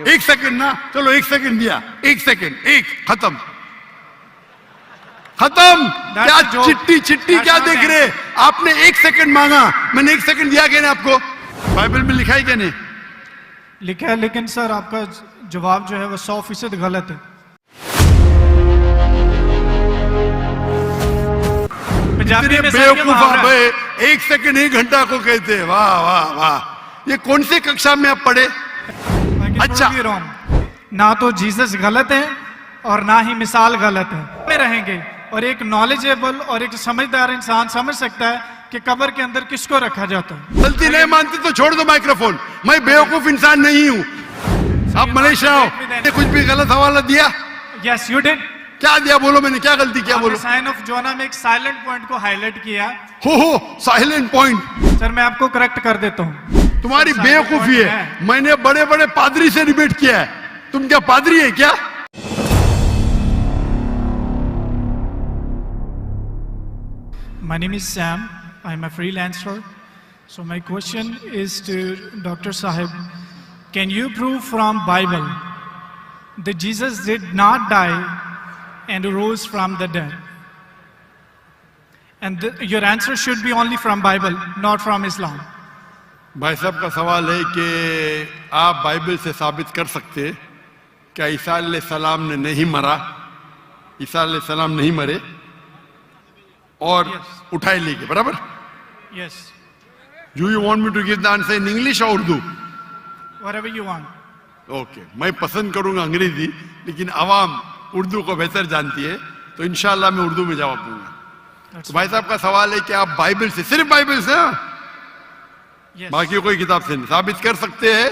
एक सेकंड ना, चलो एक सेकंड दिया, एक सेकंड, एक खत्म खत्म। क्या चिट्ठी चिट्ठी क्या देख रहे? आपने एक सेकंड मांगा, मैंने एक सेकंड दिया क्या नहीं आपको? बाइबल में लिखा है क्या नहीं? लिखा है, लेकिन सर आपका जवाब जो है वो 100% गलत है। पंजाबी में बेवकूफ आप एक सेकंड एक घंटा को कहते हैं। वाह वाह वाह, ये कौन सी कक्षा में आप पढ़े? अच्छा, ना तो जीसस गलत है और ना ही मिसाल गलत है में रहेंगे, और एक नॉलेजेबल और एक समझदार इंसान समझ सकता है कि कब्र के अंदर किसको रखा जाता है। गलती नहीं मानते तो छोड़ दो माइक्रोफोन, मैं बेवकूफ इंसान नहीं हूँ। आप मलेशिया हो, कुछ भी गलत हवाला दिया? Yes you did. क्या दिया बोलो, मैंने क्या गलती किया बोलो? साइन ऑफ जोना में एक साइलेंट पॉइंट को हाईलाइट किया। हो साइलेंट पॉइंट। सर मैं आपको करेक्ट कर देता हूँ, तुम्हारी बेवकूफी है। मैंने बड़े बड़े पादरी से डिबेट किया है, तुम क्या पादरी है क्या? My name is Sam. I'm a freelancer. So my question is to Dr. Sahib. Can you prove from Bible that Jesus did not die and rose from the dead? And your answer should be only from Bible, not from Islam. भाई साहब का सवाल है कि आप Bible से साबित कर सकते क्या ईसा अलैहिस्सलाम ने नहीं मरा, ईसा अलैहिस्सलाम नहीं मरे और उठाए ले गए, बराबर? Yes. Do you want me to give the answer in English or Urdu? Whatever you want. Okay, मैं पसंद करूंगा अंग्रेजी, लेकिन आवाम उर्दू को बेहतर जानती है, तो इंशाल्लाह मैं उर्दू में जवाब दूंगा। तो भाई साहब का सवाल है कि आप बाइबल से, सिर्फ बाइबल से, Yes. बाकी कोई किताब से नहीं साबित कर सकते हैं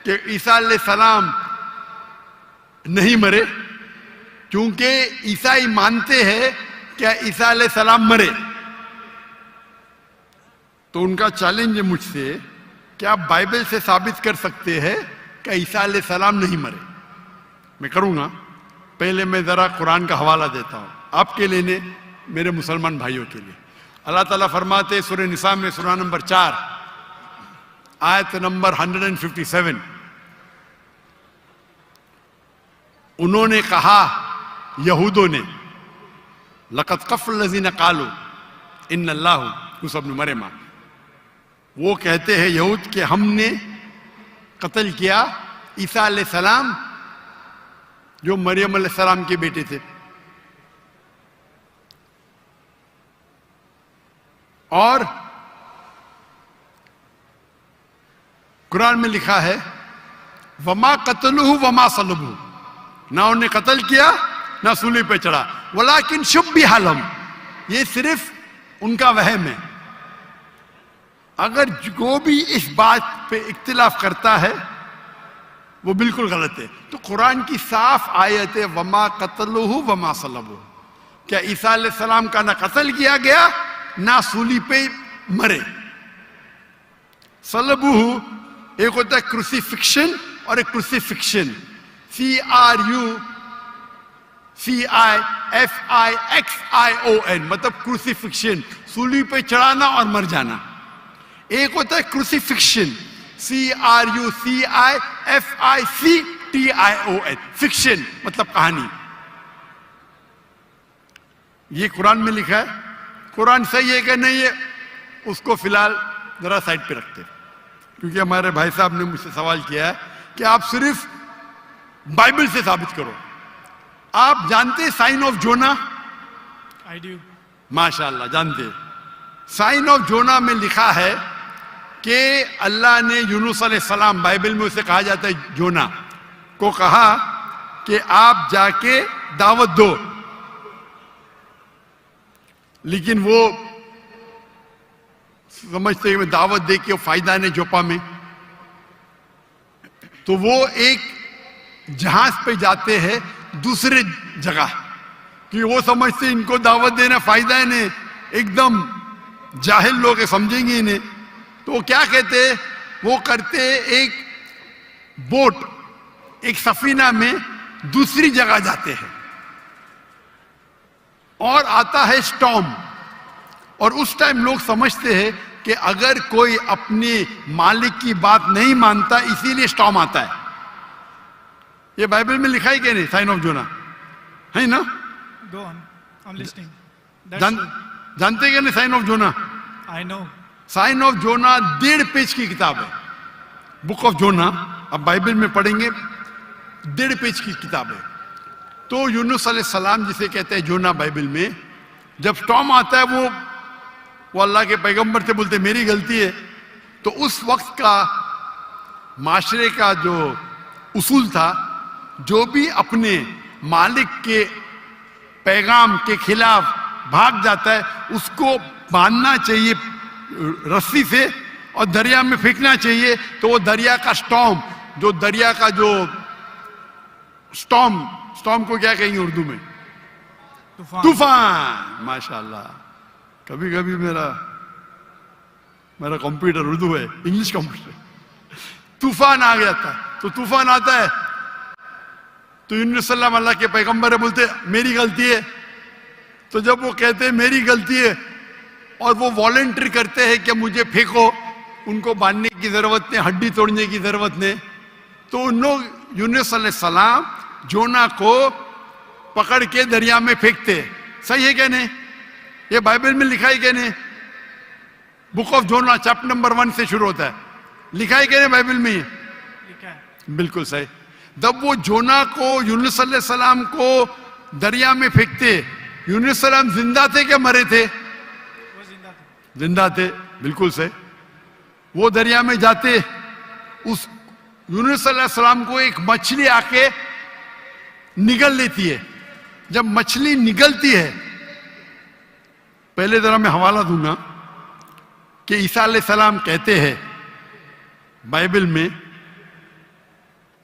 कि ईसा अलैहिस्सलाम नहीं मरे, क्योंकि ईसाई मानते हैं क्या ईसा अलैहिस्सलाम मरे। तो उनका चैलेंज है मुझसे कि आप बाइबल से साबित कर सकते हैं कि ईसा अलैहिस्सलाम नहीं मरे। मैं करूंगा, पहले मैं जरा कुरान का हवाला देता हूं आपके लिए, मेरे मुसलमान भाइयों के लिए। अल्लाह ताला फरमाते सूरह निसा में, सूरह नंबर 4 आयत नंबर 157, उन्होंने कहा, यहूदों ने, लक़द कफ़ल लज़ीना क़ालू इन्नल्लाहु यूसुफ़ इब्न मरियम, वो कहते हैं यहूद कि हमने कत्ल किया ईसा अलैहिस्सलाम जो मरियम अलैहिस्सलाम के बेटे थे। और कुरान में लिखा है वमा कतलुहु वमा सलबुहु, ना उन्हें कत्ल किया ना सूली पे चढ़ा, वलाकिन शुब्बिह लहुम, ये सिर्फ उनका वहम है। अगर जो भी इस बात पे इख्तिलाफ करता है वो बिल्कुल गलत है। तो कुरान की साफ आयत है वमा कतलुहु वमा सलबुहु, क्या ईसा अलैहिस्सलाम का ना कत्ल किया गया ना सूली पे मरे। सलबुहु एक होता है क्रूसिफिक्शन और एक क्रूसिफिक्शन, CRUCIFIXION, मतलब क्रूसिफिक्शन, सूली पे चढ़ाना और मर जाना। एक होता है क्रूसिफिक्शन, CRUCIFICTION, फिक्शन मतलब कहानी। ये कुरान में लिखा है। कुरान सही है कि नहीं है उसको फिलहाल जरा साइड पे रखते हैं, क्योंकि हमारे भाई साहब ने मुझसे सवाल किया है कि आप सिर्फ बाइबल से साबित करो। आप जानते हैं sign of Jonah? I do. माशाअल्लाह जानते। साइन ऑफ जोना में लिखा है कि अल्लाह ने यूनुस अलैहिस्सलाम, बाइबल में उसे कहा जाता है जोना, को कहा कि आप जाके दावत दो, लेकिन वो समझते हैं दावत दे के फायदा नहीं जोपा में, तो वो एक जहाज पे जाते हैं दूसरे जगह, कि वो समझते इनको दावत देना फायदा है नहीं, एकदम जाहिल लोग समझेंगे इन्हें। तो वो क्या कहते हैं, वो करते एक बोट, एक सफीना में दूसरी जगह जाते हैं और आता है स्टॉर्म, और उस टाइम लोग समझते हैं कि अगर कोई अपने मालिक की बात नहीं मानता इसीलिए स्टॉर्म आता है। ये बाइबल में लिखा है कि नहीं, साइन ऑफ जोना, है ना? Go on. I'm listening. That's जान, good. जानते क्या नहीं sign of Jonah? I know. Sign of Jonah 1.5 page की किताब है, बुक ऑफ जोना। अब बाइबल में पढ़ेंगे, 1.5 पेज की किताब है। तो यूनुस अलैहिस्सलाम जिसे कहते हैं जोना बाइबल में, जब स्टॉर्म आता है वो अल्लाह के पैगंबर से बोलते मेरी गलती है। तो उस वक्त का माशरे का जो उसूल था, जो भी अपने मालिक के पैगाम के खिलाफ भाग जाता है उसको बांधना चाहिए रस्सी से और दरिया में फेंकना चाहिए। तो वो दरिया का स्टॉर्म, जो दरिया का जो स्टॉर्म को क्या कहेंगे उर्दू में? तूफान। तूफान। माशाल्लाह, कभी कभी मेरा कंप्यूटर उर्दू है, इंग्लिश कंप्यूटर। तूफान आ गया था, तो तूफान आता है तो यूनुस सल्लल्लाहु अल्लाह के पैगंबर है, बोलते मेरी गलती है। तो जब वो कहते हैं मेरी गलती है और वो वॉलंटियर करते हैं कि मुझे फेंको, उनको बांधने की जरूरत नहीं, हड्डी तोड़ने की जरूरत नहीं, तो उन लोग यूनुस अलैहिस्सलाम जोना को पकड़ के दरिया में फेंकते। सही है क्या नहीं? ये बाइबल में लिखा है क्या नहीं? Book of Jonah chapter number 1 से शुरू होता है, लिखा है क्या नहीं बाइबल में? लिखा है। बिल्कुल सही। जब वो जोना को यूनुस अलैहिस्सलाम को दरिया में फेंकते, यूनुस अलैहिस्सलाम जिंदा थे क्या मरे थे? वो जिंदा थे। जिंदा थे, बिल्कुल सही। वो दरिया में जाते, उस यूनुस अलैहिस्सलाम को एक मछली आके निगल लेती है। जब मछली निगलती है, पहले जरा मैं हवाला दूंगा कि ईसा अलैहिस्सलाम कहते हैं बाइबल में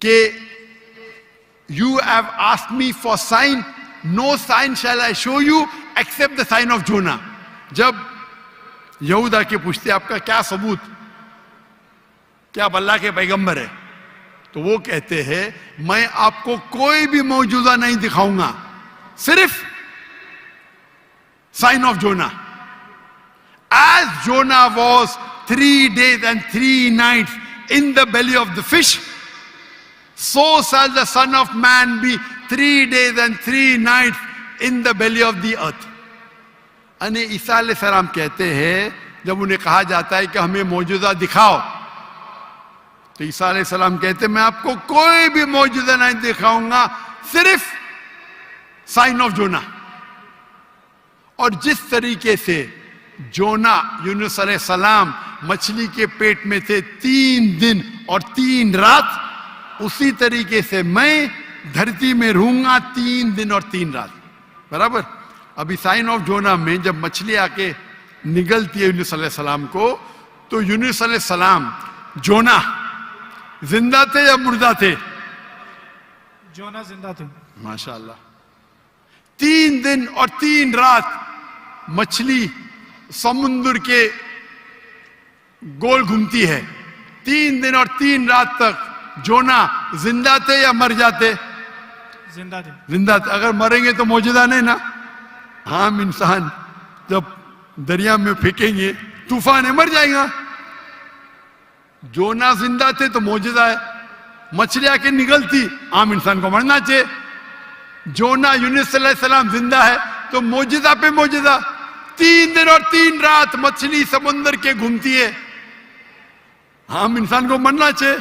कि you have asked me for sign, no sign shall I show you except the sign of Jonah. जब यहूदा के पूछते आपका क्या सबूत, क्या आप अल्लाह के पैगंबर है, तो वो कहते हैं मैं आपको कोई भी मौजूदा नहीं दिखाऊंगा, सिर्फ sign of Jonah. As Jonah was 3 days and 3 nights in the belly of the fish, so shall the Son of Man be 3 days and 3 nights in the belly of the earth. अने ईसा अलैहिस्सलाम कहते हैं, जब उन्हें कहा जाता है कि हमें मौजूदा दिखाओ, तो ईसा अलैहिस्सलाम कहते हैं मैं आपको कोई भी मौजूदा नहीं दिखाऊंगा, सिर्फ साइन ऑफ जोना। और जिस तरीके से जोना यूनुस अलैहिस्सलाम मछली के पेट में थे 3 दिन और 3 रात, उसी तरीके से मैं धरती में रहूंगा 3 दिन और 3 रात। बराबर। अभी साइन ऑफ जोना में जब मछली आके निगलती है यूनुस अलैहिस्सलाम को, तो यूनुस अलैहिस्सलाम जोना जिंदा थे या मुर्दा थे? जोना जिंदा थे। माशाल्लाह। 3 दिन और 3 रात मछली समुद्र के गोल घूमती है। 3 दिन और 3 रात तक जोना जिंदा थे या मर जाते? जिंदा थे। जिंदा थे। अगर मरेंगे तो मौजूदा नहीं ना। हम इंसान जब दरिया में फेंकेंगे, तूफान है, मर जाएगा। जोना जिंदा थे तो मौजूदा है। मछली आके निगलती, आम इंसान को मरना चाहिए। जोना यूनुस अलैहिस्सलाम जिंदा है तो मौजूदा पे मौजूदा। 3 दिन और 3 रात मछली समुद्र के घूमती है, आम इंसान को मरना चाहिए।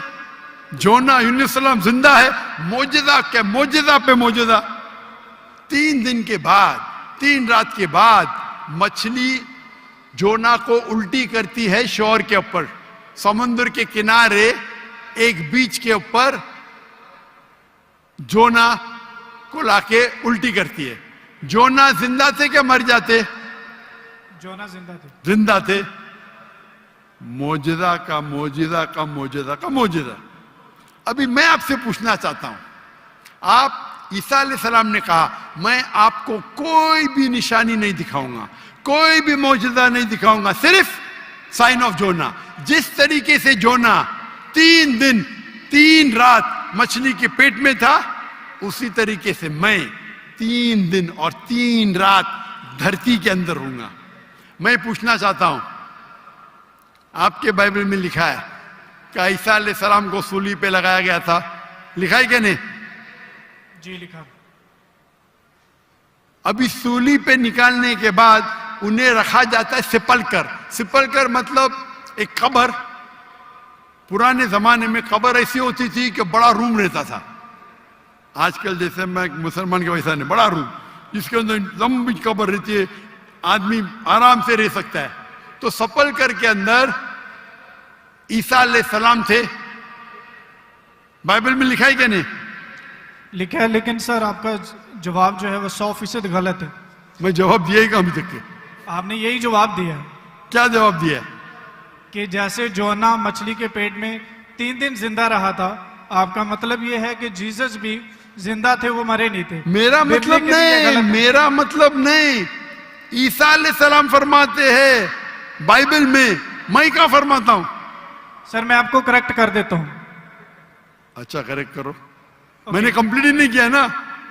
जोना यूनुस अलैहिस्सलाम जिंदा है, मौजूदा के मौजूदा पे मौजूदा। 3 दिन के बाद, 3 रात के बाद मछली जोना को उल्टी करती है शोर के ऊपर, समुद्र के किनारे एक बीच के ऊपर जोना को लाके उल्टी करती है। जोना जिंदा थे क्या मर जाते? जोना जिंदा थे। जिंदा थे। मौजूदा का मौजूदा का मौजूदा का मौजूदा। अभी मैं आपसे पूछना चाहता हूं, आप ईसा अलैहिस्सलाम ने कहा मैं आपको कोई भी निशानी नहीं दिखाऊंगा, कोई भी मौजूदा नहीं दिखाऊंगा, सिर्फ साइन ऑफ जोना। जिस तरीके से जोना 3 दिन 3 रात मछली के पेट में था, उसी तरीके से मैं 3 दिन और 3 रात धरती के अंदर रहूंगा। मैं पूछना चाहता हूं, आपके बाइबल में लिखा है कि ईसा अलैहिस्सलाम को सूली पे लगाया गया था, लिखा है क्या नहीं? जी लिखा। अभी सूली पे निकालने के बाद उन्हें रखा जाता है सिपलकर। सिपलकर मतलब एक कब्र। पुराने जमाने में कब्र ऐसी होती थी कि बड़ा रूम रहता था। आजकल जैसे मैं मुसलमान के वैसा नहीं, बड़ा रूम जिसके अंदर लंबी कब्र रहती है, आदमी आराम से रह सकता है। तो सपलकर के अंदर ईसा अलैहिस्सलाम थे। बाइबल में लिखा है क्या? नहीं लिखा है, लेकिन सर आपका जवाब जो है वो 100% गलत है। मैं जवाब दिया ही कहाँ अभी तक के? आपने यही जवाब दिया है क्या जवाब दिया है? कि जैसे जोना मछली के पेट में 3 दिन जिंदा रहा था, आपका मतलब ये है कि जीसस भी जिंदा थे, वो मरे नहीं थे। मेरा मतलब नहीं, मेरा मतलब नहीं। ईसा अलैहिस्सलाम फरमाते हैं बाइबल में, मैं क्या फरमाता हूं? सर मैं आपको करेक्ट कर देता हूं। अच्छा करेक्ट करो। मैंने कंप्लीट ही नहीं किया ना।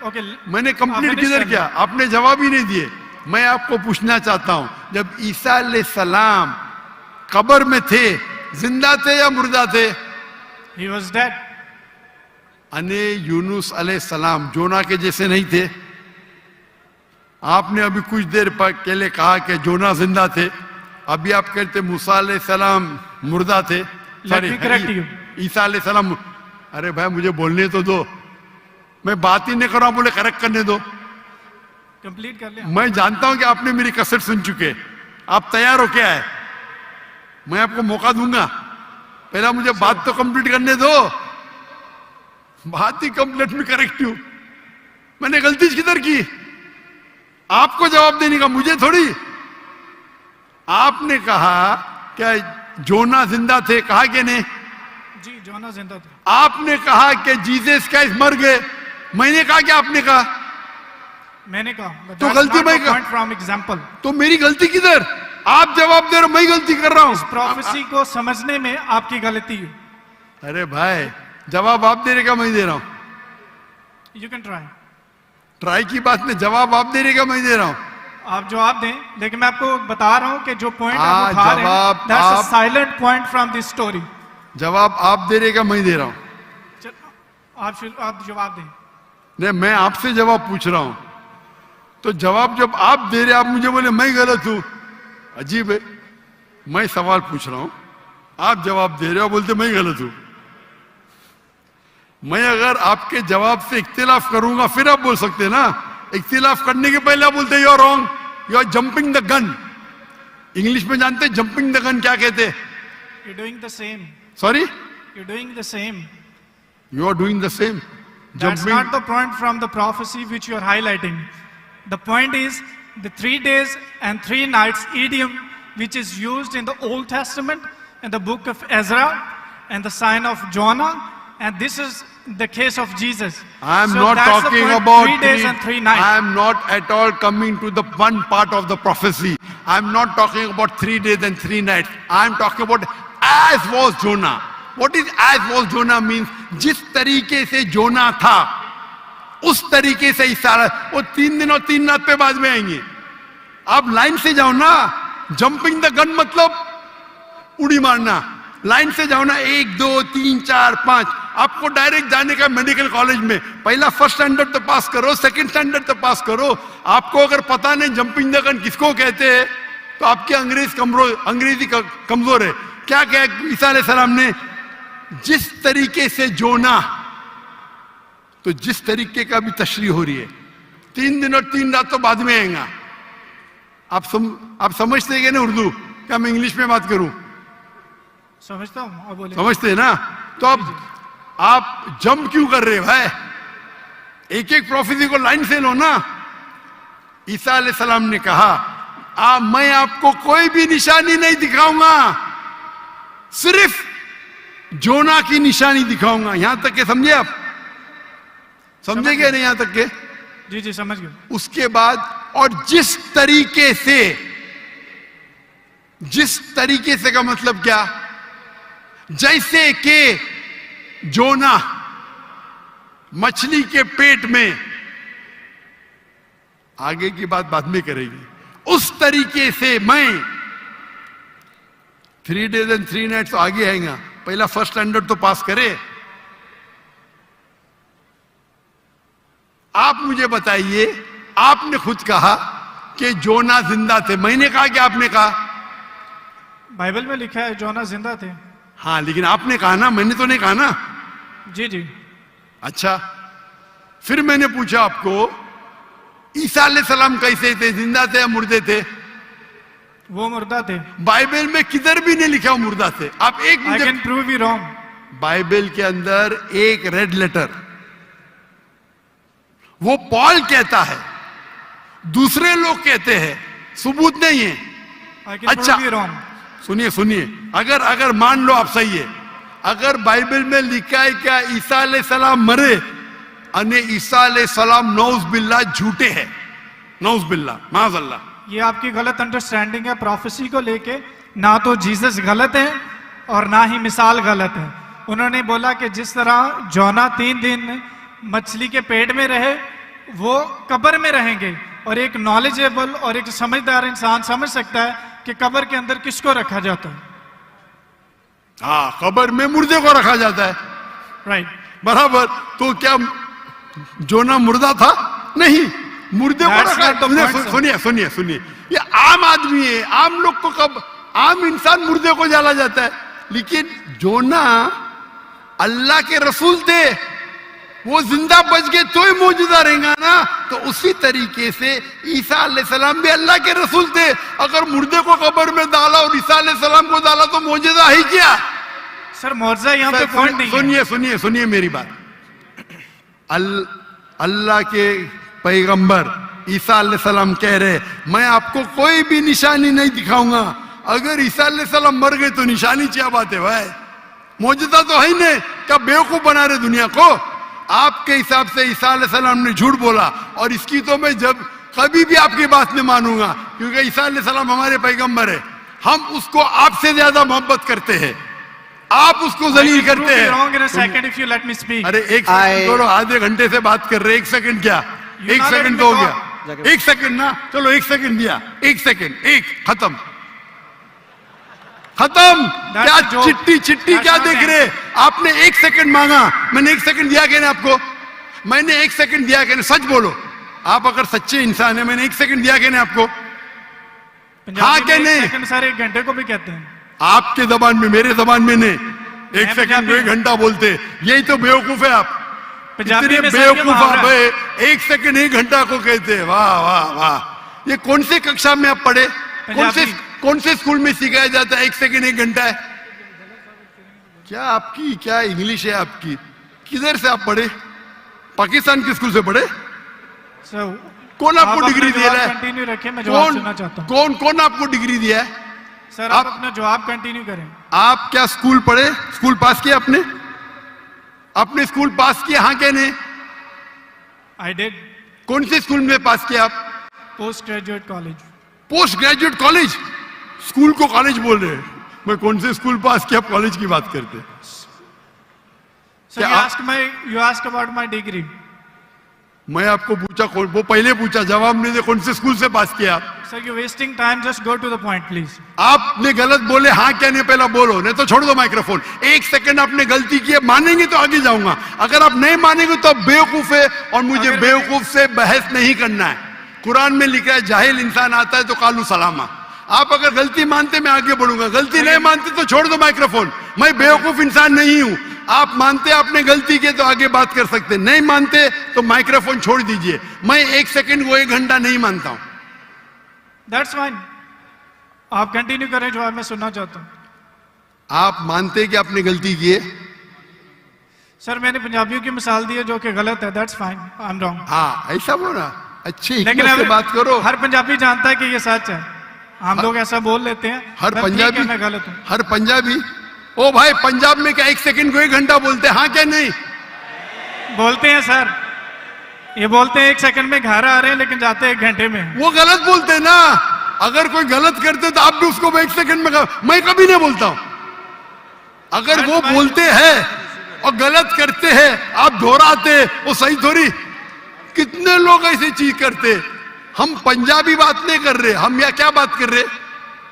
ओके, मैंने कंप्लीट किधर किया? आपने जवाब ही नहीं दिए। मैं आपको पूछना चाहता हूं, जब ईसा अलैहिस्सलाम कब्र में थे, जिंदा थे या मुर्दा थे? He was dead. अने यूनुस अलैहिस्सलाम जोना के जैसे नहीं थे? आपने अभी कुछ देर पहले कहा कि जोना जिंदा थे, अभी आप कहते मूसा अलैहिस्सलाम मुर्दा थे। ईसा अलैहिस्सलाम। अरे भाई मुझे बोलने तो दो, मैं बात ही नहीं कर रहा हूं, बोले करेक्ट करने दो। कंप्लीट कर लिया। मैं जानता हूं कि आपने मेरी कसर सुन चुके, आप तैयार हो क्या है? मैं आपको मौका दूंगा, पहला मुझे बात तो कंप्लीट करने दो। बात ही कंप्लीट में करेक्ट हूं। मैंने गलती किधर की? आपको जवाब देने का, मुझे थोड़ी। आपने कहा क्या जोना जिंदा थे? कहा कि नहीं? जी जोना जिंदा थे। आपने कहा कि जीसस क्राइस्ट मर गए, मैंने कहा कि आपने कहा? मैंने कहा। तो गलती मैं पॉइंट फ्रॉम एग्जांपल। तो मेरी गलती किधर? आप जवाब दे रहे हो, मैं गलती कर रहा हूं। इस प्रोफेसी को समझने में आपकी गलती है। अरे भाई जवाब आप दे रहे का मैं दे रहा हूं? You can try. ट्राई की बात में जवाब आप दे रहे का मैं दे रहा हूं? आप जवाब दें, लेकिन मैं आपको बता रहा हूं कि जो पॉइंट आप उठा रहे जवाब हैं, that's a silent point from this story. जवाब आप दे रहे का मैं दे रहा हूं? आप जवाब दें। नहीं, मैं आपसे जवाब पूछ रहा हूं। तो जवाब जब आप दे रहे, आप मुझे बोले मैं गलत हूं। अजीब है। मैं सवाल पूछ रहा हूं, आप जवाब दे रहे हो, बोलते मैं गलत हूं। मैं अगर आपके जवाब से इख्तिलाफ करूंगा फिर आप बोल सकते हैं ना। इख्तिलाफ करने के पहले आप बोलते you are wrong, you are jumping the gun. English में जानते हैं जंपिंग द गन क्या कहते हैं? You doing the same. Sorry, you doing the same. You are doing the same. That's not the point from the prophecy which you are highlighting. The point is the 3 days and 3 nights idiom which is used in the Old Testament in the book of Ezra and the sign of Jonah, and this is the case of Jesus. I am So not that's the talking point, about 3 days and 3 nights. I am not at all coming to the one part of the prophecy. I am not talking about 3 days and 3 nights. I am talking about as was Jonah. What is as was Jonah means? जिस तरीके से जोना था उस तरीके से ईसा, वो 3 दिन और 3 रात पे बाद में आएंगे। आप लाइन से जाओ ना। जंपिंग द गन मतलब उड़ी मारना। लाइन से जाओ ना, 1 2 3 4 5। आपको डायरेक्ट जाने का मेडिकल कॉलेज में, पहला फर्स्ट स्टैंडर्ड तो पास करो, सेकंड स्टैंडर्ड तो पास करो। आपको अगर पता नहीं जंपिंग द गन किसको कहते हैं तो आपकी अंग्रेजी कमजोर है। क्या कहा ईसा अलैहिस्सलाम ने? जिस तरीके से जोना, तो जिस तरीके का भी तशरीह हो रही है। 3 दिन और 3 रात तो बाद में आएगा। आप समझते हैं कि नहीं उर्दू? क्या मैं इंग्लिश में बात करूं? समझता हूं। बोले समझते हैं ना? तो अब आप जंप क्यों कर रहे हो भाई? एक एक प्रोफेसी को लाइन से लो ना। ईसा अलैहिस्सलाम ने कहा मैं आपको कोई भी निशानी नहीं दिखाऊंगा, सिर्फ जोना की निशानी दिखाऊंगा। यहां तक के समझे आप? समझे क्या नहीं यहां तक के? जी जी समझ गए। उसके बाद और जिस तरीके से का मतलब क्या? जैसे कि जोना मछली के पेट में, आगे की बात बाद में करेगी, उस तरीके से मैं 3 days and 3 nights तो आगे आएगा। पहला फर्स्ट स्टैंडर्ड तो पास करे। आप मुझे बताइए, आपने खुद कहा कि जोना जिंदा थे, मैंने कहा कि आपने कहा? बाइबल में लिखा है जोना जिंदा थे। हाँ, लेकिन आपने कहा ना, मैंने तो नहीं कहा ना। जी जी। अच्छा, फिर मैंने पूछा आपको ईसा अलैहिस्सलाम कैसे थे, जिंदा थे या मुर्दे थे? वो मुर्दा थे। बाइबल में किधर भी नहीं लिखा वो मुर्दा थे। आप एक I can prove you wrong. Bible के अंदर एक रेड लेटर, वो पॉल कहता है, दूसरे लोग कहते हैं, सबूत नहीं है। आई कैन अच्छा, प्रूव यू रॉन्ग। सुनिए सुनिए, अगर मान लो आप सही है, अगर बाइबल में लिखा है क्या ईसा अलैहिस्सलाम मरे, अने ईसा अलैहिस्सलाम नौज बिल्ला झूठे हैं, नौज बिल्ला माज़अल्लाह, ये आपकी गलत अंडरस्टैंडिंग है प्रोफेसी को लेके। ना तो जीसस गलत है और ना ही मिसाल गलत है। उन्होंने बोला कि जिस तरह जोना 3 दिन मछली के पेट में रहे, वो कब्र में रहेंगे। और एक नॉलेजेबल और एक समझदार इंसान समझ सकता है कि कब्र के अंदर किसको रखा जाता है। हाँ, कब्र में मुर्दे को रखा जाता है, राइट, बराबर। तो क्या जोना मुर्दा था? नहीं, मुर्दे को That's रखा। not the तुमने point, sir. सुनिए सुनिए सुनिए, ये आम आदमी है, आम लोग को कब आम इंसान मुर्दे को जाला जाता है, लेकिन जोना अल्लाह के रसूल थे, वो जिंदा बच गए तो ही मौजूदा रहेगा ना। तो उसी तरीके से ईसा अलैहिस्सलाम भी अल्लाह के रसूल थे। अगर मुर्दे को कब्र में डाला और ईसा अलैहिस्सलाम को डाला तो मौजूदा है क्या? सर मौजूदा यहाँ पे पॉइंट नहीं है। सुनिए सुनिए सुनिए मेरी बात। अल्लाह के पैगंबर ईसा अलैहिस्सलाम कह रहे, मैं आपको कोई भी निशानी नहीं दिखाऊंगा। अगर ईसा अलैहिस्सलाम मर गए तो निशानी क्या बात है भाई, मौजूदा तो है ही नहीं। क्या बेवकूफ बना रहे दुनिया को? आपके हिसाब से ईसा अलैहिस्सलाम ने झूठ बोला, और इसकी तो मैं जब कभी भी आपकी बात नहीं मानूंगा, क्योंकि ईसा अलैहिस्सलाम हमारे पैगंबर है। हम उसको आपसे ज्यादा मोहब्बत करते हैं, आप उसको जलील करते हैं। अरे एक सेकंड छोड़ो, आधे घंटे से बात कर रहे, 1 सेकंड क्या, 1 सेकंड तो हो गया, 1 सेकंड ना, चलो 1 सेकंड दिया, 1 सेकंड, एक खत्म खत्म। क्या चिट्टी चिट्टी क्या देख रहे? आपने 1 सेकंड मांगा, मैंने 1 सेकंड दिया क्या नहीं आपको? मैंने 1 सेकंड दिया क्या नहीं? सच बोलो, आप अगर सच्चे इंसान है, मैंने 1 सेकंड दिया क्या नहीं आपको? हाँ क्या नहीं? सर 1 घंटे को भी कहते हैं आपके जबान में, मेरे जबान में नहीं। 1 सेकंड को 1 घंटा बोलते, यही तो बेवकूफ है आप, इतने बेवकूफ आप है। 1 सेकंड 1 घंटा को कहते हैं, वाह वाह वाह। ये कौन से कक्षा में आप पढ़े? कौन से स्कूल में सिखाया जाता है 1 सेकंड 1 घंटा है? क्या आपकी क्या इंग्लिश है आपकी? किधर से आप पढ़े? पाकिस्तान के स्कूल से पढ़े? कौन आपको डिग्री दिया है? कंटिन्यू रखें, मैं जवाब सुनना चाहता हूं। कौन आपको डिग्री दिया है? सर आप अपना जवाब कंटिन्यू करें। आप क्या स्कूल पढ़े? स्कूल पास किया आपने? आपने स्कूल पास किया? हाँ क्या नहीं? I did. कौन से स्कूल में पास किया आप? Post graduate college. Post graduate college? School को कॉलेज बोल रहे हैं। मैं कौन से स्कूल पास किया, कॉलेज की बात करते? Sir you ask about my degree. मैं आपको पूछा, वो पहले पूछा, जवाब नहीं दे, कौन से स्कूल से पास किया आप? Sir you wasting time, just go to the point please. आपने गलत बोले, हाँ क्या नहीं पहला बोलो, नहीं तो छोड़ दो माइक्रोफोन। 1 सेकंड आपने गलती की है, मानेंगे तो आगे जाऊंगा, अगर आप नहीं मानेंगे तो आप बेवकूफ है, और मुझे बेवकूफ से बहस नहीं करना है। कुरान में लिखा है जाहिल इंसान आता है तो कालू सलामा। आप अगर गलती मानते मैं आगे बढ़ूंगा, गलती नहीं मानते तो छोड़ दो माइक्रोफोन। मैं बेवकूफ इंसान नहीं हूं। आप मानते आपने गलती की तो आगे बात कर सकते, नहीं मानते तो माइक्रोफोन छोड़ दीजिए। मैं 1 सेकंड को 1 घंटा नहीं मानता हूं। दैट्स फाइन, आप कंटिन्यू करें, जवाब मैं सुनना चाहता हूं। आप मानते कि आपने गलती की है? सर मैंने पंजाबियों की मिसाल दी है जो कि गलत है, that's fine, I am wrong. हाँ ऐसा बोला, अच्छी लेकिन हिकमत से बात करो। हर पंजाबी जानता है कि ये सच है, हम लोग ऐसा बोल लेते हैं। हर पंजाबी, मैं गलत हूं। हर पंजाबी, ओ भाई पंजाब में क्या 1 सेकंड को 1 घंटा बोलते हैं? हाँ क्या नहीं बोलते हैं सर, ये बोलते हैं 1 सेकंड में घर आ रहे हैं लेकिन जाते हैं 1 घंटे में। वो गलत बोलते हैं ना। अगर कोई गलत करते तो आप भी उसको 1 सेकंड में मैं कभी नहीं बोलता हूं। अगर वो बोलते हैं और गलत करते हैं, आप दोहराते, वो सही थोड़ी। कितने लोग ऐसी चीज करते। हम पंजाबी बात नहीं कर रहे, हम या क्या बात कर रहे?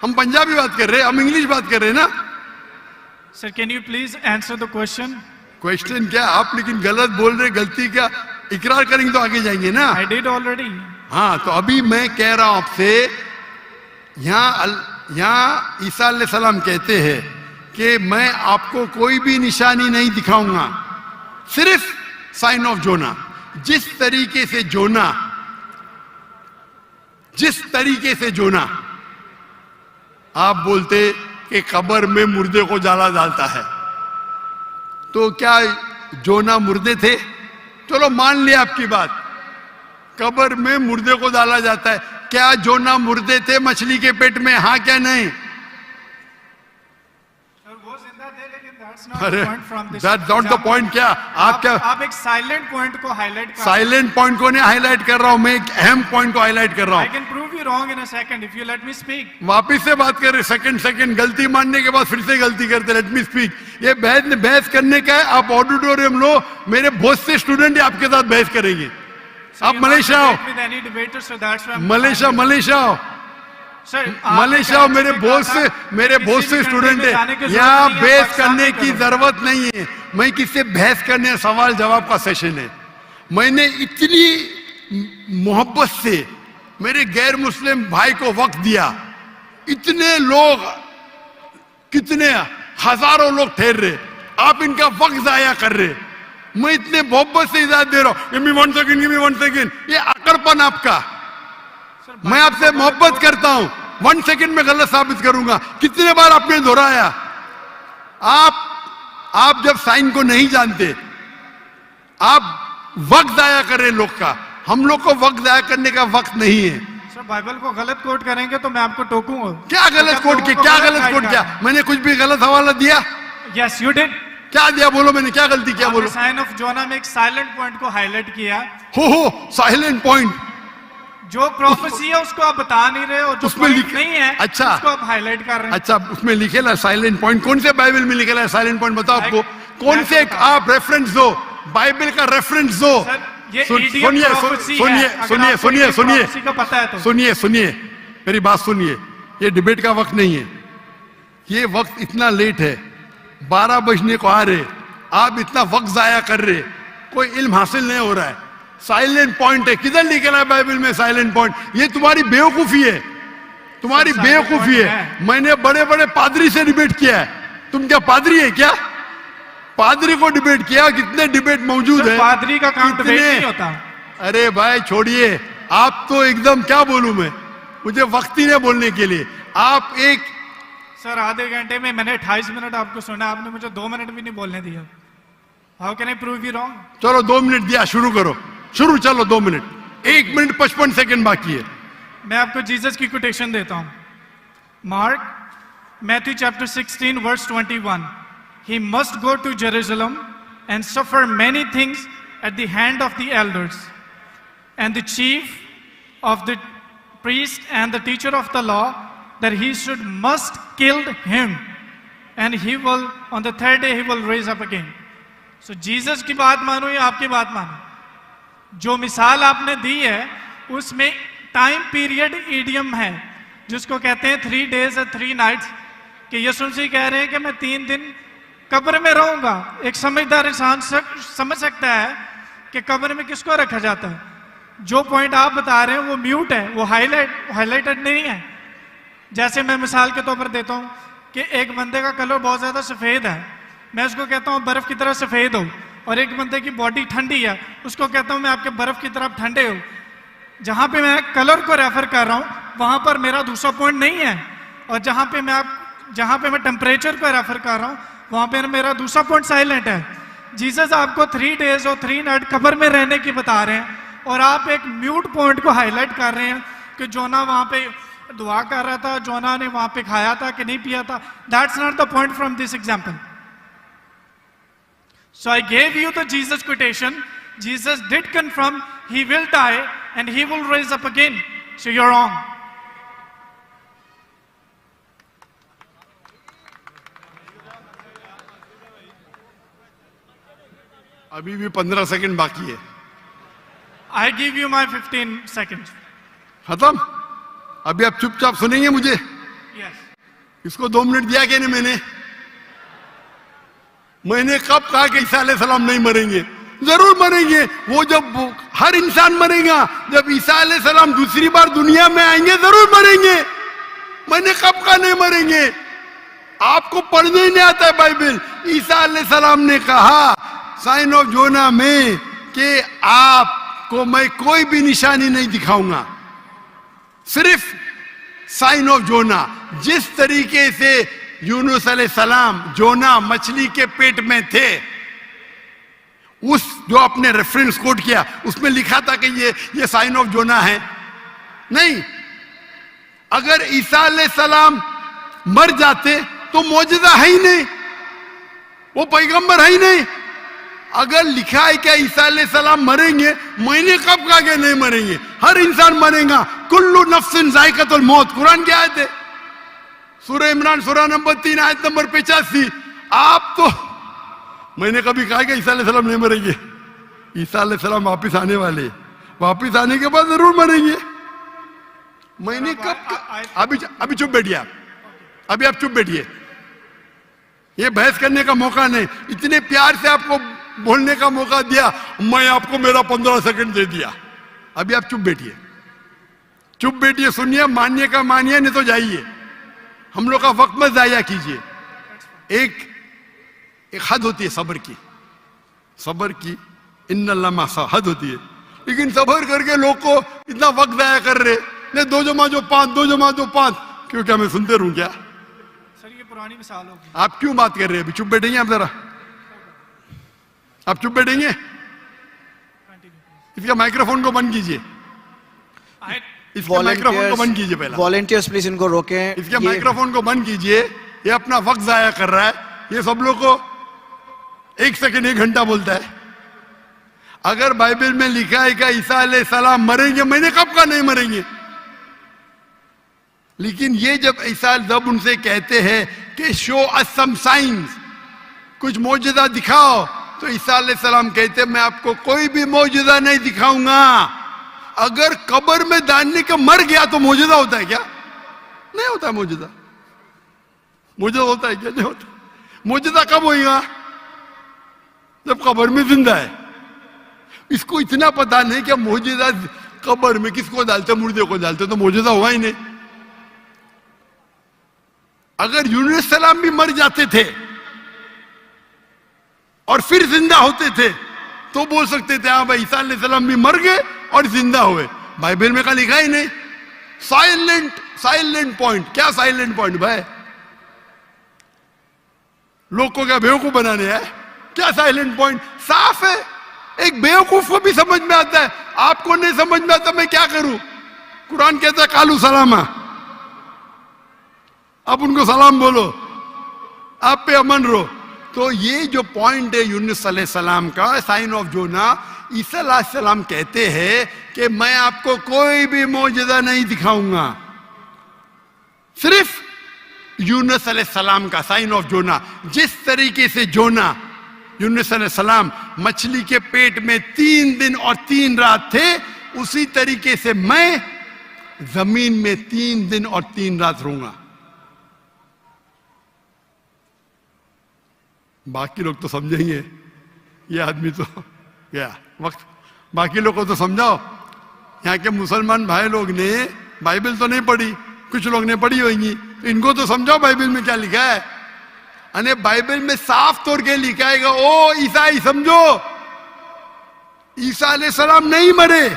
हम पंजाबी बात कर रहे, हम इंग्लिश बात कर रहे ना। Sir can you please answer the question? Question क्या? आप लेकिन गलत बोल रहे, गलती क्या? इकरार करेंगे तो आगे जाएंगे ना। I did already. हाँ, तो अभी मैं कह रहा हूं आपसे, यहाँ ईसा अलैहिस्सलाम कहते हैं कि मैं आपको कोई भी निशानी नहीं दिखाऊंगा, सिर्फ साइन ऑफ जोना। जिस तरीके से जोना आप बोलते कि कब्र में मुर्दे को जाला डालता है, तो क्या जोना मुर्दे थे? चलो मान लिया आपकी बात, कब्र में मुर्दे को डाला जाता है। क्या जोना मुर्दे थे मछली के पेट में? हाँ क्या नहीं? अरे दैट्स नॉट द पॉइंट। क्या आप एक साइलेंट पॉइंट को हाईलाइट कर, साइलेंट पॉइंट को नहीं हाईलाइट कर रहा हूं, मैं एक अहम पॉइंट को हाईलाइट कर रहा I हूं। can prove you wrong in a second if you let me speak. वापिस से बात कर रहे, सेकंड गलती मानने के बाद फिर से गलती करते। Let me speak. ये बहस करने का है, आप ऑडिटोरियम लो, मेरे बहुत से स्टूडेंट आपके साथ बहस करेंगे। आप मलेशिया आओ, मलेशिया आओ, मलेशिया आओ, मेरे बहुत से स्टूडेंट है। यहाँ बहस करने की जरूरत नहीं है, मैं किससे बहस करने, सवाल जवाब का सेशन है। मैंने इतनी मोहब्बत से मेरे गैर मुस्लिम भाई को वक्त दिया, इतने लोग, कितने हजारों लोग ठहर रहे, आप इनका वक्त जाया कर रहे। मैं इतने मोहब्बत से इजाजत दे रहा हूं, गिव मी वन सेकेंड। ये अकड़पन आपका। मैं आपसे मोहब्बत करता हूं, 1 सेकंड में गलत साबित करूंगा। कितने बार आपने दोहराया? आप जब साइन को नहीं जानते, आप वक्त जाया कर रहे लोग का। हम लोग को वक्त जाया करने का वक्त नहीं है। सर बाइबल को गलत कोट करेंगे तो मैं आपको टोकूंगा। क्या गलत कोट किया? मैंने कुछ भी गलत हवाला दिया? Yes you did. क्या दिया बोलो, मैंने क्या गलती किया बोलो? साइन ऑफ जोना में एक साइलेंट पॉइंट को हाईलाइट किया। हो साइलेंट पॉइंट, जो प्रोफेसी है उसको आप बता नहीं रहे, और जो उसमें नहीं है अच्छा उसको आप हाईलाइट कर रहे हैं। अच्छा, उसमें लिखेला साइलेंट पॉइंट। कौन से बाइबल में लिखेला है साइलेंट पॉइंट? बताओ आपको कौन से, आप रेफरेंस दो, बाइबल का रेफरेंस दो। सुनिए, मेरी बात सुनिए। ये डिबेट का वक्त नहीं है, ये वक्त इतना लेट है, 12 बजने को आ रहे, आप इतना वक्त जाया कर रहे, कोई इल्म हासिल नहीं हो रहा है। साइलेंट पॉइंट है, किधर लिखा है बाइबल में साइलेंट पॉइंट? ये तुम्हारी बेवकूफी है, तुम्हारी बेवकूफी है। मैंने बड़े बड़े पादरी से डिबेट किया है। तुम क्या पादरी है क्या? पादरी को डिबेट किया, कितने डिबेट मौजूद है। पादरी का काम डिबेट नहीं होता। अरे भाई छोड़िए, आप तो एकदम, क्या बोलूं मैं, मुझे वक्त ही नहीं बोलने के लिए। आप एक सर आधे घंटे में मैंने 28 मिनट आपको सुना, आपने मुझे 2 मिनट भी नहीं बोलने दिया। How can I prove you wrong? चलो 2 मिनट दिया, शुरू करो, शुरू। चलो 2 मिनट, 1 मिनट 55 सेकंड बाकी है। मैं आपको जीसस की कोटेशन देता हूं। Mark Matthew chapter 16 verse 21, he must go to Jerusalem and suffer many things at the hand of the elders and the chief of the priest and the teacher of the law, that he must kill him, and he will on the 3rd day he will raise up again. So Jesus की बात मानो या आपकी बात मानो, जो मिसाल आपने दी है उसमें टाइम पीरियड ईडियम है, जिसको कहते हैं 3 days and 3 nights, कि यीशु मसीह कह रहे हैं कि मैं 3 दिन कब्र में रहूंगा। एक समझदार इंसान समझ सकता है कि कब्र में किसको रखा जाता है। जो पॉइंट आप बता रहे हैं वो म्यूट है, वो हाईलाइटेड नहीं है। जैसे मैं मिसाल के तौर पर देता हूं कि एक बंदे का कलर बहुत ज्यादा सफेद है, मैं उसको कहता हूं बर्फ की तरह सफेद हो, और एक बंदे की बॉडी ठंडी है, उसको कहता हूं मैं आपके बर्फ की तरफ ठंडे हो। जहां पे मैं कलर को रेफर कर रहा हूं वहां पर मेरा दूसरा पॉइंट नहीं है, और जहां पे मैं टेम्परेचर को रेफर कर रहा हूं वहां पे मेरा दूसरा पॉइंट साइलेंट है। जीसस आपको 3 days और 3 nights कब्र में रहने की बता रहे हैं, और आप एक म्यूट पॉइंट को हाईलाइट कर रहे हैं कि जोना वहां पे दुआ कर रहा था, जोना ने वहां पे खाया था कि नहीं पिया था। That's not the point from this example. So I gave you the Jesus quotation. Jesus did confirm he will die and he will raise up again. So you're wrong. अभी भी 15 सेकंड बाकी है। I give you my 15 seconds. खत्म? अभी आप चुपचाप सुनेंगे मुझे? Yes. इसको 2 मिनट दिया क्या नहीं मैंने कब कहा कि ईसा अलैहिस्सलाम नहीं मरेंगे? जरूर मरेंगे। वो जब हर इंसान मरेगा, जब ईसा अलैहिस्सलाम दूसरी बार दुनिया में आएंगे जरूर मरेंगे। मैंने कब कहा नहीं मरेंगे? आपको पढ़ने ही नहीं आता है बाइबल। ईसा अलैहिस्सलाम ने कहा साइन ऑफ जोना में कि आपको मैं कोई भी निशानी नहीं दिखाऊंगा, सिर्फ साइन ऑफ जोना। जिस तरीके से यूनुस अलैहिस्सलाम जोना मछली के पेट में थे, उस जो आपने रेफरेंस कोट किया उसमें लिखा था कि ये साइन ऑफ जोना है। नहीं, अगर ईसा अलैहिस्सलाम मर जाते तो मौजूदा है ही नहीं, वो पैगंबर है ही नहीं। अगर लिखा है क्या ईसा अलैहिस्सलाम मरेंगे, मैंने कब कहा कि नहीं मरेंगे? हर इंसान मरेगा। कुल्लु नफ्सिन जायकातुल मौत, कुरान की आयत है, सूरह इमरान सूरह नंबर 3 आयत नंबर 85। आप तो, मैंने कभी कहा कि ईसा अलैहिस्सलाम नहीं मरेंगे? ईसा अलैहिस्सलाम वापिस आने वाले, वापिस आने के बाद जरूर मरेंगे। मैंने कब? अभी चुप बैठिए आप, अभी आप चुप बैठिए। ये बहस करने का मौका नहीं, इतने प्यार से आपको बोलने का मौका दिया, मैं आपको मेरा 15 सेकंड दे दिया। अभी आप चुप बैठिए, चुप बैठिए, सुनिए, मानिए का मानिए, नहीं तो जाइए। हम लोग का वक्त मत जाया कीजिए। एक हद होती है सब्र की, सब्र की इन्नल्लाह मासा हद होती है। लेकिन सब्र करके लोग को इतना वक्त जाया कर रहे, नहीं 2 जमा जो 5, 2 जमा जो 5, क्यों? क्या मैं सुनते रहूं क्या? सर ये पुरानी मिसाल होगी। आप क्यों बात कर रहे हैं? अभी चुप बैठेंगे आप जरा, आप चुप बैठेंगे? इसका माइक्रोफोन को बंद कीजिए, इसके माइक्रोफोन को बंद कीजिए पहले। वॉलंटियर्स प्लीज इनको रोकें। इसके माइक्रोफोन को बंद कीजिए, ये अपना वक्त जाया कर रहा है। ये सब लोग को 1 सेकंड 1 घंटा बोलता है। अगर बाइबल में लिखा है कि ईसा अलैहिस्सलाम मरेंगे, मैंने कब कहा नहीं मरेंगे? लेकिन ये जब ईसा जब उनसे कहते हैं कि शो अस सम साइंस, कुछ मौजूदा दिखाओ, तो ईसा अलैहिस्सलाम कहते मैं आपको कोई भी मौजूदा नहीं दिखाऊंगा। अगर कब्र में डालने के मर गया तो मौजूदा होता है क्या? नहीं होता है मौजूदा। मौजूदा होता है क्या? नहीं होता। मौजूदा कब होगा? जब कब्र में जिंदा है। इसको इतना पता नहीं कि मौजूदा कब्र में किसको डालते, मुर्दे को डालते, तो मौजूदा हुआ ही नहीं। अगर यूनुस सलाम भी मर जाते थे और फिर जिंदा होते थे तो बोल सकते थे हाँ भाई ईसा अलैहिस्सलाम भी मर गए और जिंदा हुए। बाइबल में का लिखा ही नहीं। Silent point. क्या साइलेंट पॉइंट भाई? लोग को क्या बेवकूफ बनाने है? क्या साइलेंट पॉइंट? साफ है, एक बेवकूफ को भी समझ में आता है, आपको नहीं समझ में आता, मैं क्या करूं? कुरान कहता है कालू सलामा, आप उनको सलाम बोलो, आप पे अमन रहो। तो ये जो पॉइंट है यूनुस अलैहिस्सलाम का, साइन ऑफ जोना, ईसा अलैहिस्सलाम कहते हैं कि मैं आपको कोई भी मौजूदा नहीं दिखाऊंगा, सिर्फ यूनुस अलैहिस्सलाम का साइन ऑफ जोना। जिस तरीके से जोना यूनुस अलैहिस्सलाम मछली के पेट में 3 दिन और 3 रात थे, उसी तरीके से मैं जमीन में 3 दिन और 3 रात रहूंगा। बाकी लोग तो समझेंगे, ये आदमी तो गया वक्त। बाकी लोग को तो समझाओ। यहाँ के मुसलमान भाई लोग ने बाइबल तो नहीं पढ़ी, कुछ लोग ने पढ़ी होगी, तो इनको तो समझाओ बाइबल में क्या लिखा है। अने बाइबल में साफ तौर के लिखा है, ओ ईसाई समझो, ईसा अलैहिस्सलाम नहीं मरे।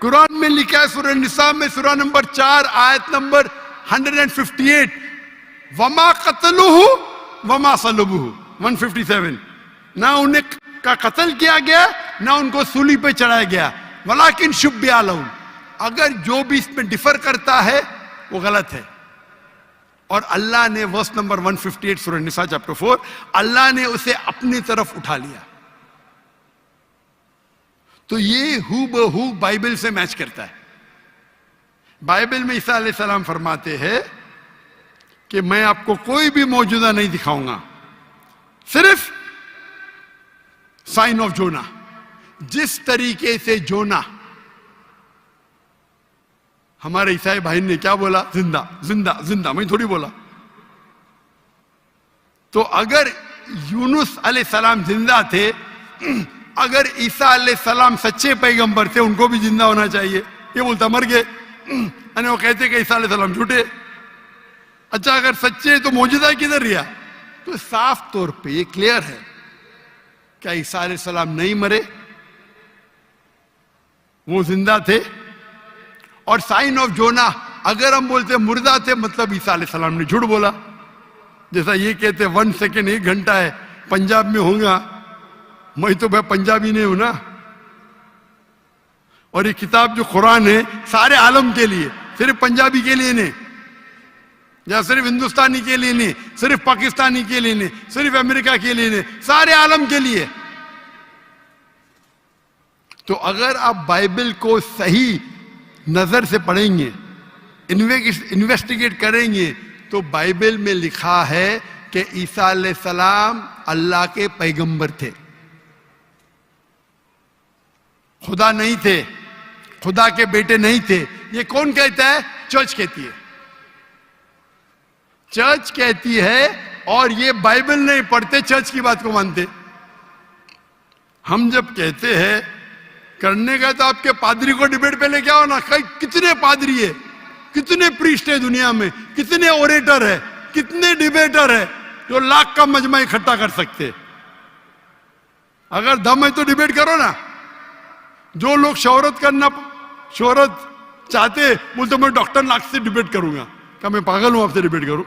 कुरान में लिखा है सूरह निसा में सूरह नंबर 4 आयत नंबर 158, वमा कतलुहु वमा सलबुहु 157। ना उन्हें का कत्ल किया गया, ना उनको सूली पे चढ़ाया गया, वलाकिन शुब्बिहा लहुम। अगर जो भी इसमें डिफर करता है वो गलत है। और अल्लाह ने वर्स नंबर 158 सूरह निसा चैप्टर 4, अल्लाह ने उसे अपनी तरफ उठा लिया। तो ये हूबहू बाइबल से मैच करता है। बाइबल में ईसा अलैहिस्सलाम फरमाते हैं कि मैं आपको कोई भी मौजूदा नहीं दिखाऊंगा, सिर्फ साइन ऑफ जोना। जिस तरीके से जोना, हमारे ईसाई भाई ने क्या बोला? जिंदा जिंदा जिंदा, मैं थोड़ी बोला। तो अगर यूनुस अलैहिस्सलाम जिंदा थे, अगर ईसा अलैहिस्सलाम सच्चे पैगंबर थे, उनको भी जिंदा होना चाहिए। ये बोलता मर गए, वो कहते कि ईसा अलैहिस्सलाम झूठे। अच्छा, अगर सच्चे तो मौजूदा किधर रिया? तो साफ तौर पे ये क्लियर है, क्या ईसा अलैहिस्सलाम नहीं मरे? वो जिंदा थे। और साइन ऑफ जोना, अगर हम बोलते मुर्दा थे, मतलब ईसा अलैहिस्सलाम ने झूठ बोला। जैसा ये कहते 1 सेकेंड 1 घंटा है, पंजाब में होगा, मैं तो भाई पंजाबी नहीं हूं ना। और ये किताब जो कुरान है सारे आलम के लिए, सिर्फ पंजाबी के लिए नहीं, या सिर्फ हिंदुस्तानी के लिए नहीं, सिर्फ पाकिस्तानी के लिए नहीं, सिर्फ अमेरिका के लिए नहीं, सारे आलम के लिए। तो अगर आप बाइबल को सही नजर से पढ़ेंगे, इन्वेस्टिगेट करेंगे, तो बाइबल में लिखा है कि ईसा अलैहिस्सलाम अल्लाह के पैगंबर थे, खुदा नहीं थे, खुदा के बेटे नहीं थे। ये कौन कहता है? चर्च कहती है। चर्च कहती है, और ये बाइबल नहीं पढ़ते, चर्च की बात को मानते। हम जब कहते हैं करने का, तो आपके पादरी को डिबेट पे लेके आओ ना। कितने पादरी है, कितने प्रीस्ट है दुनिया में, कितने ओरेटर है, कितने डिबेटर है जो लाख का मजमा इकट्ठा कर सकते। अगर दम है तो डिबेट करो ना। जो लोग शोहरत चाहते, बोलते मैं डॉक्टर नाग से डिबेट करूंगा। क्या मैं पागल हूं आपसे डिबेट करूं?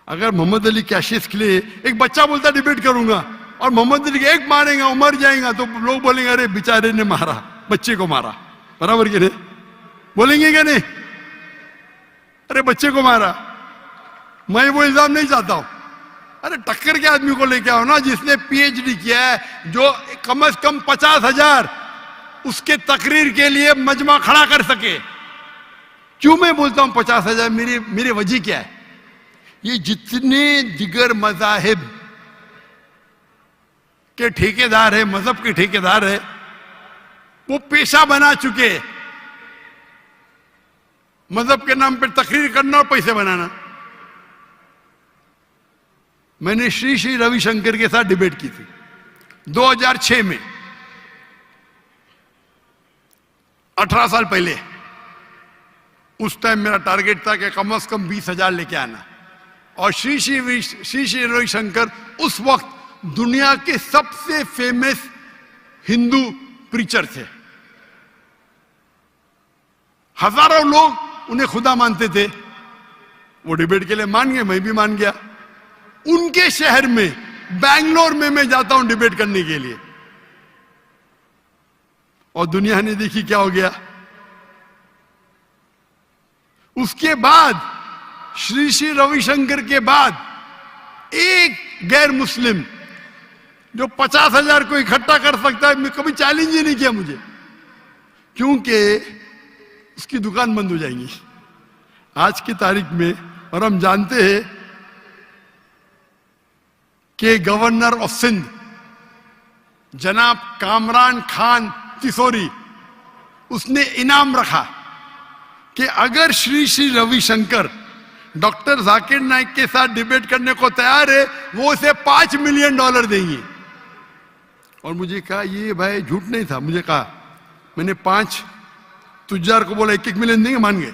अगर मोहम्मद अली कैशिस के लिए एक बच्चा बोलता डिबेट करूंगा, और मोहम्मद अली एक मारेगा, वो मर जाएगा, तो लोग बोलेंगे अरे बेचारे ने मारा, बच्चे को मारा। बराबर के नहीं बोलेंगे क्या? नहीं, अरे बच्चे को मारा। मैं वो इल्जाम नहीं चाहता हूं। अरे टक्कर के आदमी को लेके आओ ना, जिसने पीएचडी किया है, जो कम से कम 50,000 उसके तकरीर के लिए मजमा खड़ा कर सके। क्यों मैं बोलता हूं 50,000? मेरी वजह क्या है? ये जितने दिगर मजाहिब के ठेकेदार है, मजहब के ठेकेदार है, वो पेशा बना चुके, मजहब के नाम पर तकरीर करना और पैसे बनाना। मैंने श्री रविशंकर के साथ डिबेट की थी 2006 में, 18 साल पहले। उस टाइम मेरा टारगेट था कि कम से कम 20,000 लेके आना। और श्री रविशंकर उस वक्त दुनिया के सबसे फेमस हिंदू प्रीचर थे। हजारों लोग उन्हें खुदा मानते थे। वो डिबेट के लिए मान गए, मैं भी मान गया। उनके शहर में, बैंगलोर में मैं जाता हूं डिबेट करने के लिए, और दुनिया ने देखी क्या हो गया। उसके बाद श्री रविशंकर के बाद एक गैर मुस्लिम जो 50,000 को इकट्ठा कर सकता है, मैं कभी चैलेंज ही नहीं किया मुझे, क्योंकि उसकी दुकान बंद हो जाएंगी आज की तारीख में। और हम जानते हैं कि गवर्नर ऑफ सिंध जनाब कामरान खान तिसोरी, उसने इनाम रखा कि अगर श्री रविशंकर डॉक्टर जाकिर नाइक के साथ डिबेट करने को तैयार है, वो उसे $5 मिलियन देंगे। और मुझे कहा ये भाई झूठ नहीं था। मुझे कहा, मैंने 5 तुजार को बोला 1-1 मिलियन देंगे, मान गए।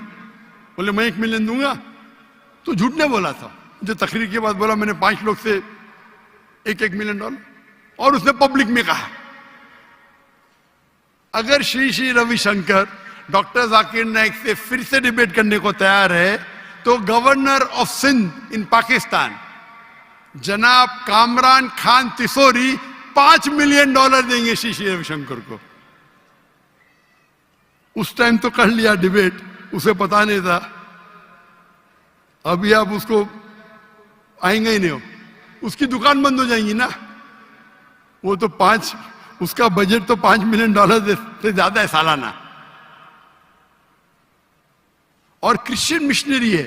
बोले मैं 1 मिलियन दूंगा, तो झूठ नहीं बोला था। मुझे तकरीर के बाद बोला मैंने 5 लोग से 1-1 मिलियन डॉलर। और उसने पब्लिक में कहा अगर श्री रविशंकर डॉक्टर जाकिर नाइक से फिर से डिबेट करने को तैयार है, तो गवर्नर ऑफ सिंध इन पाकिस्तान जनाब कामरान खान तिसोरी $5 मिलियन देंगे श्री रविशंकर को। उस टाइम तो कर लिया डिबेट, उसे पता नहीं था। अभी आप उसको आएंगे ही नहीं हो, उसकी दुकान बंद हो जाएंगी ना। वो तो उसका बजट तो $5 मिलियन से ज्यादा है सालाना। और क्रिश्चियन मिशनरी है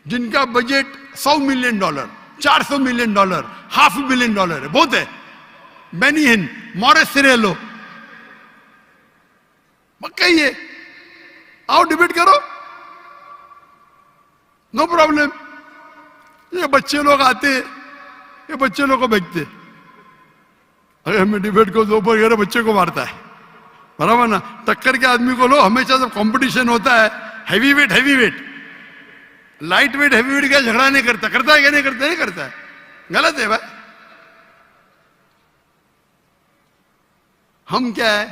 जिनका बजट $100 मिलियन, $400 मिलियन, $500 मिलियन है, बहुत है। बेनी हिन, मॉरिस सिरेलो, कहिए आओ डिबेट करो, नो प्रॉब्लम। ये बच्चे लोग आते, ये बच्चे लोग को बेचते। अगर मैं डिबेट को दोपहर 11 बच्चे को मारता है, बराबर ना, टक्कर के आदमी को लो, हमेशा जब कंपटीशन होता है heavy weight light weight heavy weight का झगड़ा नहीं करता, करता है क्या नहीं करता? नहीं करता है, गलत है भाई। हम क्या है,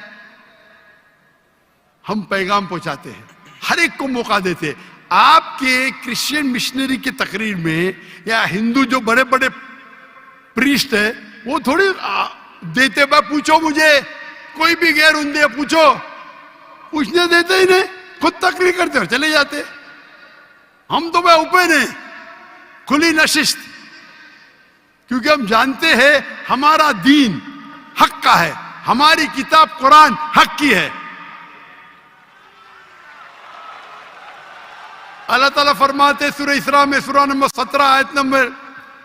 हम पैगाम पहुंचाते हैं, हर एक को मौका देते हैं। आपके क्रिश्चियन मिशनरी की तकरीर में या हिंदू जो बड़े बड़े प्रीस्ट है वो थोड़ी देते, भाई पूछो मुझे, कोई भी गैर उन्दे पूछो, पूछने देते ही नहीं, खुद तकरीर करते और चले जाते। हम तो भाई ओपन है, खुली नशिस्त, क्योंकि हम जानते हैं हमारा दीन हक का है, हमारी किताब कुरान हक की है। अल्लाह ताला फरमाते सूरह इसरा में, सूरह नंबर 17 आयत नंबर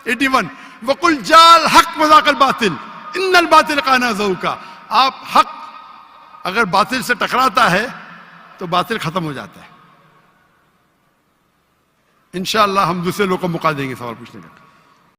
81, वकुल जाल हक वज़ाकल बातिल इन्नल बातिल काना ज़हूका। आप हक अगर बातिल से टकराता है तो बातिल खत्म हो जाता है। इंशाअल्लाह हम दूसरे लोगों को मौका देंगे सवाल पूछने का।